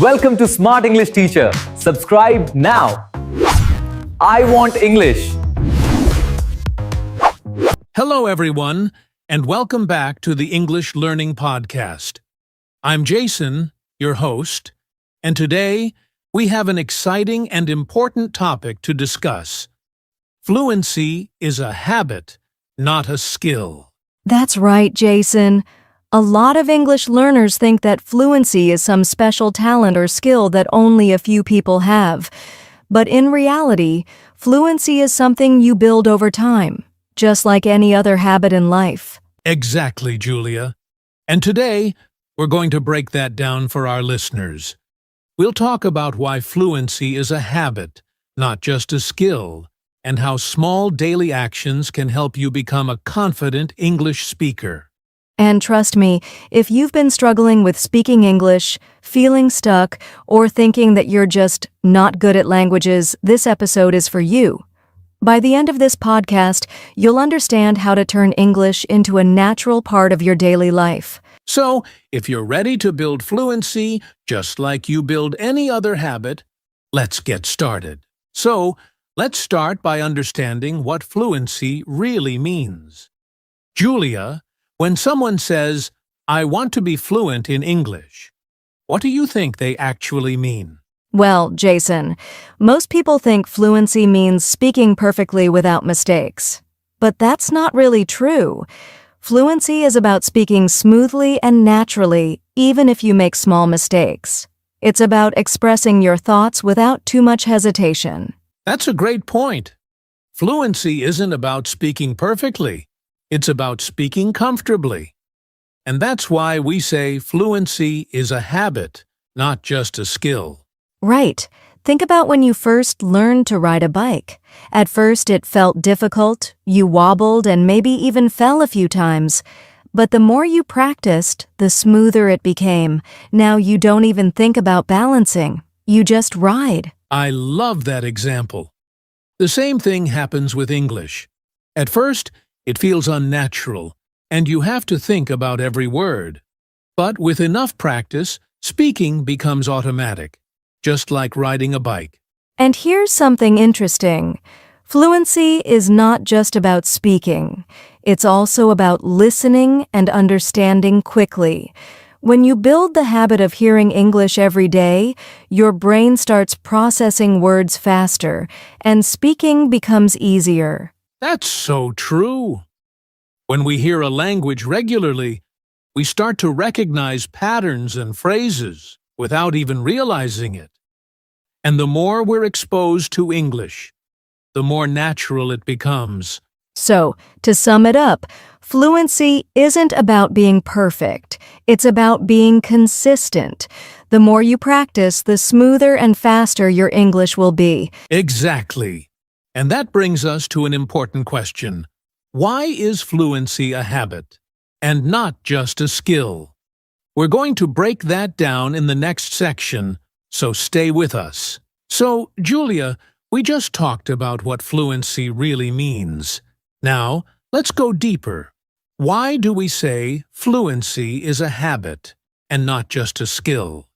Welcome to Smart English Teacher. Subscribe now. I want English. Hello, everyone, and welcome back to the English Learning Podcast. I'm Jason, your host, and today we have an exciting and important topic to discuss. Fluency is a habit, not a skill. That's right, Jason. A lot of English learners think that fluency is some special talent or skill that only a few people have. But in reality, fluency is something you build over time, just like any other habit in life. Exactly, Julia. And today, we're going to break that down for our listeners. We'll talk about why fluency is a habit, not just a skill, and how small daily actions can help you become a confident English speaker. And trust me, if you've been struggling with speaking English, feeling stuck, or thinking that you're just not good at languages, this episode is for you. By the end of this podcast, you'll understand how to turn English into a natural part of your daily life. So, if you're ready to build fluency, just like you build any other habit, let's get started. So, let's start by understanding what fluency really means. Julia, when someone says, "I want to be fluent in English," what do you think they actually mean? Well, Jason, most people think fluency means speaking perfectly without mistakes. But that's not really true. Fluency is about speaking smoothly and naturally, even if you make small mistakes. It's about expressing your thoughts without too much hesitation. That's a great point. Fluency isn't about speaking perfectly. It's about speaking comfortably. And that's why we say fluency is a habit, not just a skill. Right. Think about when you first learned to ride a bike. At first it felt difficult, you wobbled and maybe even fell a few times. But the more you practiced, the smoother it became. Now you don't even think about balancing. You just ride. I love that example. The same thing happens with English. At first, it feels unnatural, and you have to think about every word. But with enough practice, speaking becomes automatic, just like riding a bike. And here's something interesting. Fluency is not just about speaking. It's also about listening and understanding quickly. When you build the habit of hearing English every day, your brain starts processing words faster, and speaking becomes easier. That's so true. When we hear a language regularly, we start to recognize patterns and phrases without even realizing it. And the more we're exposed to English, the more natural it becomes. So, to sum it up, fluency isn't about being perfect. It's about being consistent. The more you practice, the smoother and faster your English will be. Exactly. And that brings us to an important question. Why is fluency a habit, and not just a skill? We're going to break that down in the next section, so stay with us. So, Julia, we just talked about what fluency really means. Now, let's go deeper. Why do we say fluency is a habit, and not just a skill?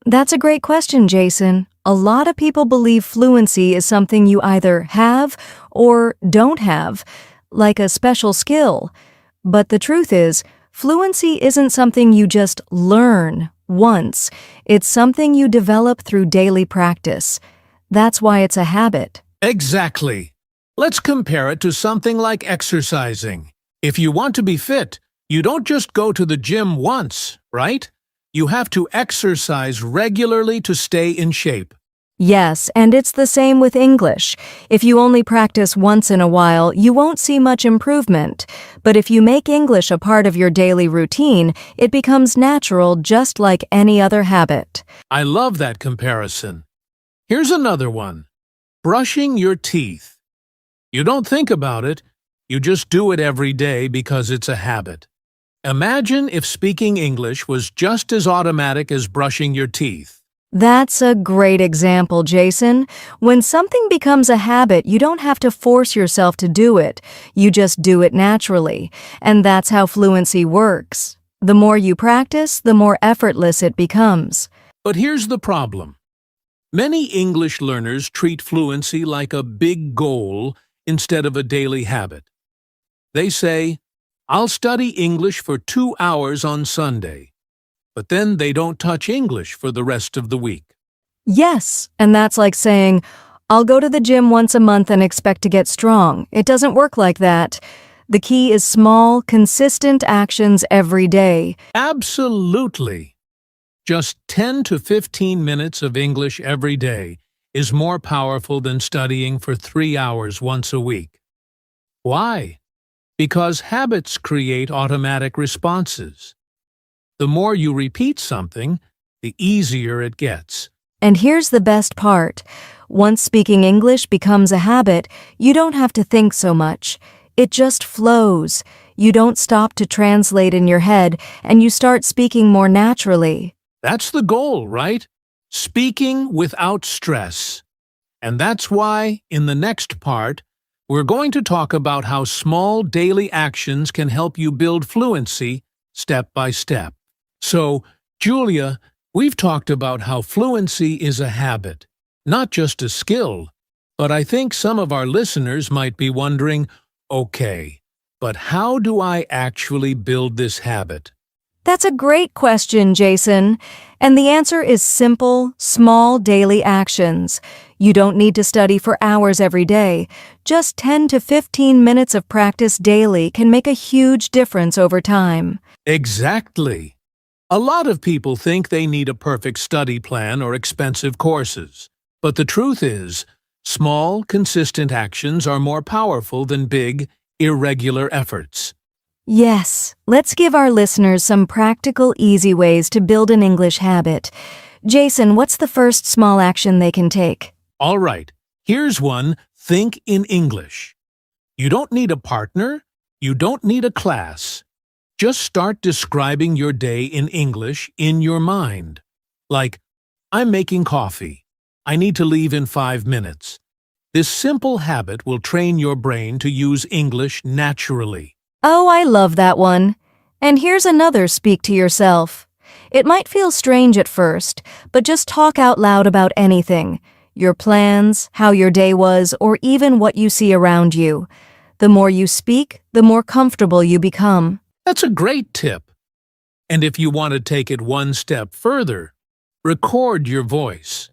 That's a great question, Jason. A lot of people believe fluency is something you either have or don't have, like a special skill. But the truth is, fluency isn't something you just learn once. It's something you develop through daily practice. That's why it's a habit. Exactly. Let's compare it to something like exercising. If you want to be fit, you don't just go to the gym once, right? You have to exercise regularly to stay in shape. Yes, and it's the same with English. If you only practice once in a while, you won't see much improvement. But if you make English a part of your daily routine, it becomes natural just like any other habit. I love that comparison. Here's another one. Brushing your teeth. You don't think about it, you just do it every day because it's a habit. Imagine if speaking English was just as automatic as brushing your teeth. That's a great example, Jason. When something becomes a habit, you don't have to force yourself to do it. You just do it naturally. And that's how fluency works. The more you practice, the more effortless it becomes. But here's the problem. Many English learners treat fluency like a big goal instead of a daily habit. They say, "I'll study English for 2 hours on Sunday," but then they don't touch English for the rest of the week. Yes, and that's like saying, I'll go to the gym once a month and expect to get strong. It doesn't work like that. The key is small, consistent actions every day. Absolutely. Just 10 to 15 minutes of English every day is more powerful than studying for 3 hours once a week. Why? Because habits create automatic responses. The more you repeat something, the easier it gets. And here's the best part. Once speaking English becomes a habit, you don't have to think so much. It just flows. You don't stop to translate in your head, and you start speaking more naturally. That's the goal, right? Speaking without stress. And that's why, in the next part, we're going to talk about how small daily actions can help you build fluency step by step. So, Julia, we've talked about how fluency is a habit, not just a skill. But I think some of our listeners might be wondering, okay, but how do I actually build this habit? That's a great question, Jason. And the answer is simple, small daily actions. You don't need to study for hours every day. Just 10 to 15 minutes of practice daily can make a huge difference over time. Exactly. A lot of people think they need a perfect study plan or expensive courses. But the truth is, small, consistent actions are more powerful than big, irregular efforts. Yes, let's give our listeners some practical, easy ways to build an English habit. Jason, what's the first small action they can take? All right, here's one. Think in English. You don't need a partner. You don't need a class. Just start describing your day in English in your mind. Like, I'm making coffee. I need to leave in 5 minutes. This simple habit will train your brain to use English naturally. Oh, I love that one. And here's another speak to yourself. It might feel strange at first, but just talk out loud about anything. Your plans, how your day was, or even what you see around you. The more you speak, the more comfortable you become. That's a great tip. And if you want to take it one step further, record your voice.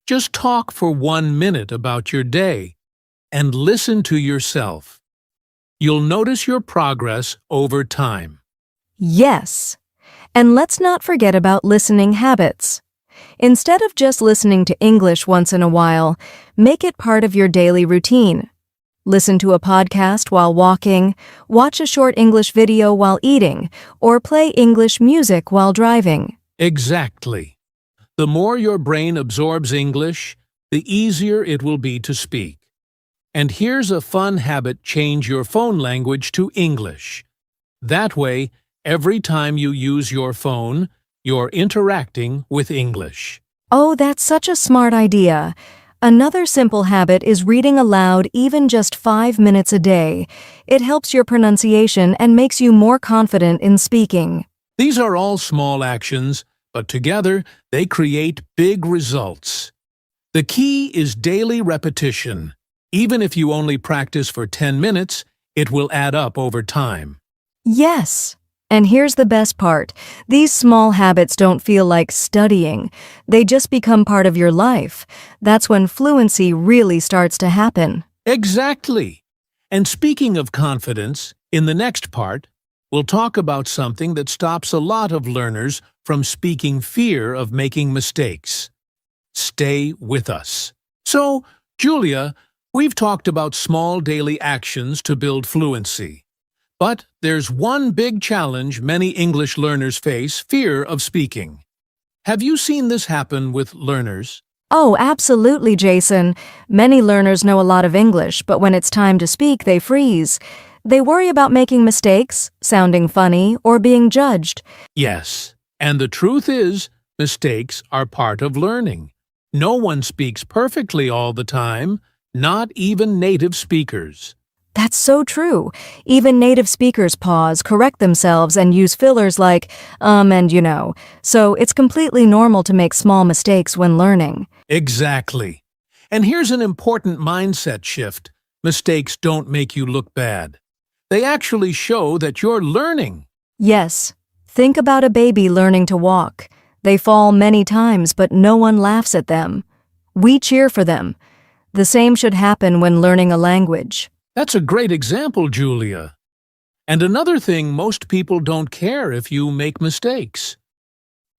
Just talk for 1 minute about your day and listen to yourself. You'll notice your progress over time. Yes. And let's not forget about listening habits. Instead of just listening to English once in a while, make it part of your daily routine. Listen to a podcast while walking, watch a short English video while eating, or play English music while driving. Exactly. The more your brain absorbs English, the easier it will be to speak. And here's a fun habit: change your phone language to English. That way, every time you use your phone, you're interacting with English. Oh, that's such a smart idea. Another simple habit is reading aloud even just 5 minutes a day. It helps your pronunciation and makes you more confident in speaking. These are all small actions, but together they create big results. The key is daily repetition. Even if you only practice for 10 minutes, it will add up over time. Yes. And here's the best part. These small habits don't feel like studying. They just become part of your life. That's when fluency really starts to happen. Exactly. And speaking of confidence, in the next part, we'll talk about something that stops a lot of learners from speaking: fear of making mistakes. Stay with us. So, Julia, we've talked about small daily actions to build fluency. But there's one big challenge many English learners face: fear of speaking. Have you seen this happen with learners? Oh, absolutely, Jason. Many learners know a lot of English, but when it's time to speak, they freeze. They worry about making mistakes, sounding funny, or being judged. Yes, and the truth is, mistakes are part of learning. No one speaks perfectly all the time, not even native speakers. That's so true. Even native speakers pause, correct themselves, and use fillers like, and you know. So it's completely normal to make small mistakes when learning. Exactly. And here's an important mindset shift. Mistakes don't make you look bad. They actually show that you're learning. Yes. Think about a baby learning to walk. They fall many times, but no one laughs at them. We cheer for them. The same should happen when learning a language. That's a great example, Julia. And another thing, most people don't care if you make mistakes.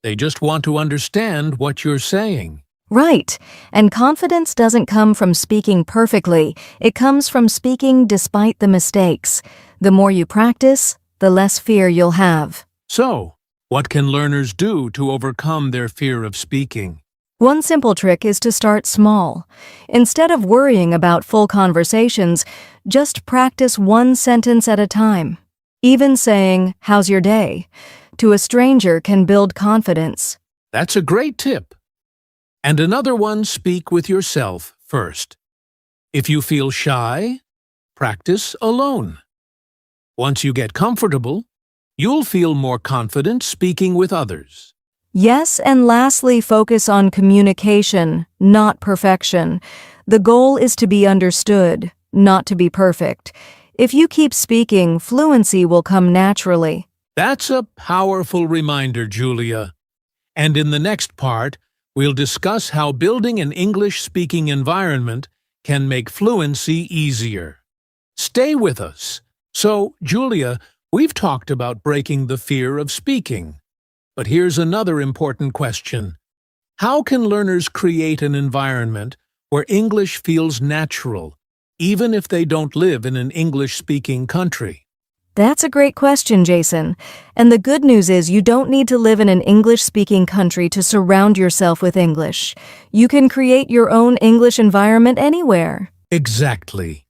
They just want to understand what you're saying. Right. And confidence doesn't come from speaking perfectly. It comes from speaking despite the mistakes. The more you practice, the less fear you'll have. So, what can learners do to overcome their fear of speaking? One simple trick is to start small. Instead of worrying about full conversations, just practice one sentence at a time. Even saying, "How's your day?" to a stranger can build confidence. That's a great tip. And another one, speak with yourself first. If you feel shy, practice alone. Once you get comfortable, you'll feel more confident speaking with others. Yes, and lastly, focus on communication, not perfection. The goal is to be understood, not to be perfect. If you keep speaking, fluency will come naturally. That's a powerful reminder, Julia. And in the next part, we'll discuss how building an English-speaking environment can make fluency easier. Stay with us. So, Julia, we've talked about breaking the fear of speaking. But here's another important question. How can learners create an environment where English feels natural, even if they don't live in an English-speaking country? That's a great question, Jason. And the good news is you don't need to live in an English-speaking country to surround yourself with English. You can create your own English environment anywhere. Exactly.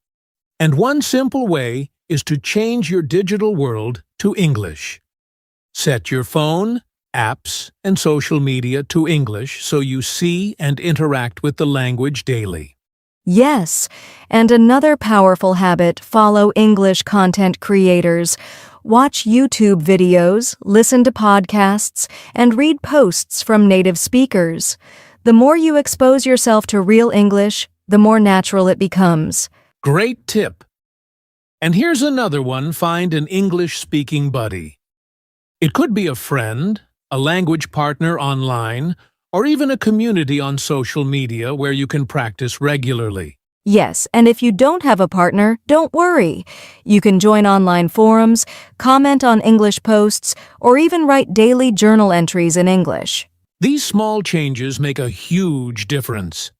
And one simple way is to change your digital world to English. Set your phone, apps, and social media to English so you see and interact with the language daily. Yes, and another powerful habit, follow English content creators. Watch YouTube videos, listen to podcasts, and read posts from native speakers. The more you expose yourself to real English, the more natural it becomes. Great tip. And here's another one, find an English-speaking buddy. It could be a friend, a language partner online, or even a community on social media where you can practice regularly. Yes, and if you don't have a partner, don't worry. You can join online forums, comment on English posts, or even write daily journal entries in English. These small changes make a huge difference.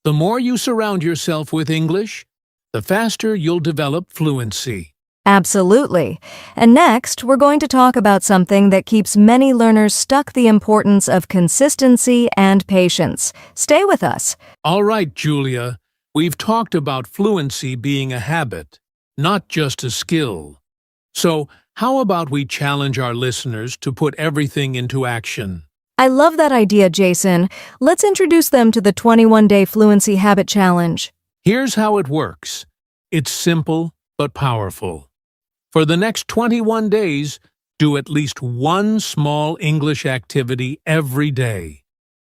The more you surround yourself with English, the faster you'll develop fluency. Absolutely. And next, we're going to talk about something that keeps many learners stuck: the importance of consistency and patience. Stay with us. All right, Julia, we've talked about fluency being a habit, not just a skill. So, how about we challenge our listeners to put everything into action? I love that idea, Jason. Let's introduce them to the 21-day Fluency Habit Challenge. Here's how it works. It's simple but powerful. For the next 21 days, do at least one small English activity every day.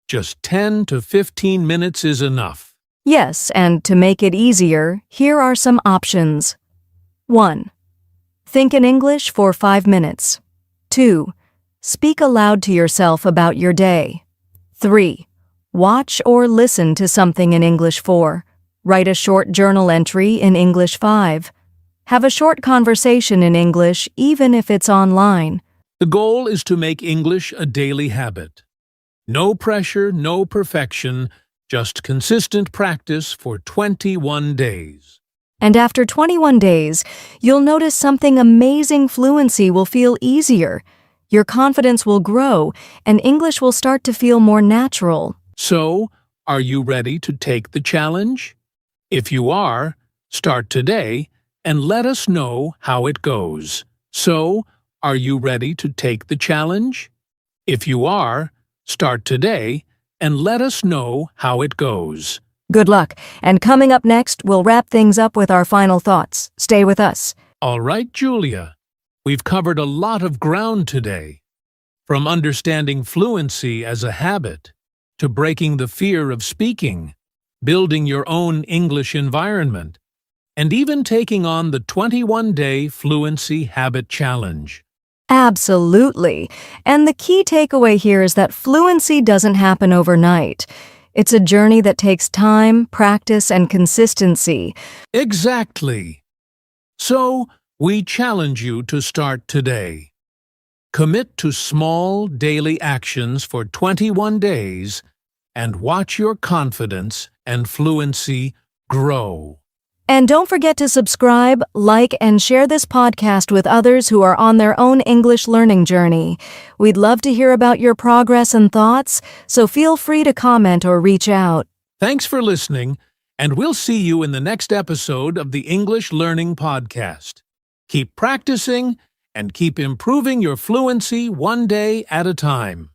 Just 10 to 15 minutes is enough. Yes, and to make it easier, here are some options. 1. Think in English for 5 minutes. 2. Speak aloud to yourself about your day. 3. Watch or listen to something in English 4. Write a short journal entry in English 5. Have a short conversation in English, even if it's online. The goal is to make English a daily habit. No pressure, no perfection, just consistent practice for 21 days. And after 21 days, you'll notice something amazing. Fluency will feel easier. Your confidence will grow, and English will start to feel more natural. So, are you ready to take the challenge? If you are, start today and let us know how it goes. So, are you ready to take the challenge? If you are, start today and let us know how it goes. Good luck. And coming up next, we'll wrap things up with our final thoughts. Stay with us. All right, Julia. We've covered a lot of ground today. From understanding fluency as a habit, to breaking the fear of speaking, building your own English environment, and even taking on the 21-day Fluency Habit Challenge. Absolutely. And the key takeaway here is that fluency doesn't happen overnight. It's a journey that takes time, practice, and consistency. Exactly. So, we challenge you to start today. Commit to small daily actions for 21 days and watch your confidence and fluency grow. And don't forget to subscribe, like, and share this podcast with others who are on their own English learning journey. We'd love to hear about your progress and thoughts, so feel free to comment or reach out. Thanks for listening, and we'll see you in the next episode of the English Learning Podcast. Keep practicing and keep improving your fluency one day at a time.